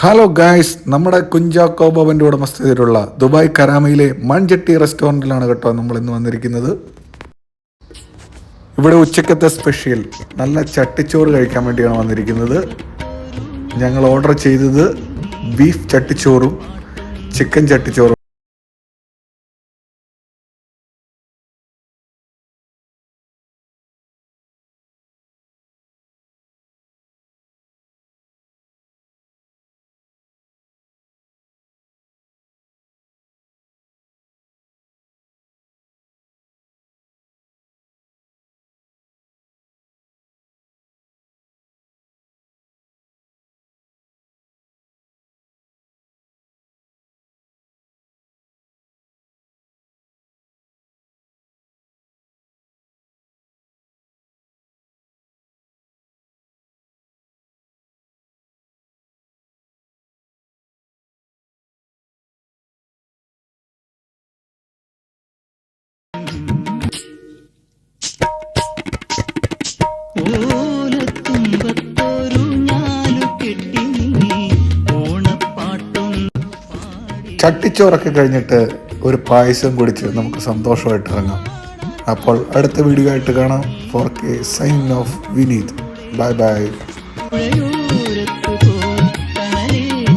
Hello guys, നമ്മുടെ കുഞ്ചാക്കോ ബോബൻ്റെ ഉടമസ്ഥതയിലുള്ള Dubai കരാമയിലെ മൺചട്ടി റെസ്റ്റോറൻറ്റിലാണ് കേട്ടോ നമ്മൾ ഇന്ന് വന്നിരിക്കുന്നത്. ഇവിടെ ഉച്ചക്കത്തെ സ്പെഷ്യൽ നല്ല ചട്ടിച്ചോറ് കഴിക്കാൻ വേണ്ടിയാണ് വന്നിരിക്കുന്നത്. ഞങ്ങൾ ഓർഡർ ചെയ്തത് ബീഫ് ചട്ടിച്ചോറും ചിക്കൻ ചട്ടിച്ചോറും. ചട്ടിച്ചോറൊക്കെ കഴിഞ്ഞിട്ട് ഒരു പായസം കുടിച്ച് നമുക്ക് സന്തോഷമായിട്ട് ഇറങ്ങാം. അപ്പോൾ അടുത്ത വീഡിയോ ആയിട്ട് കാണാം. 4K sign off Vineeth. Bye by.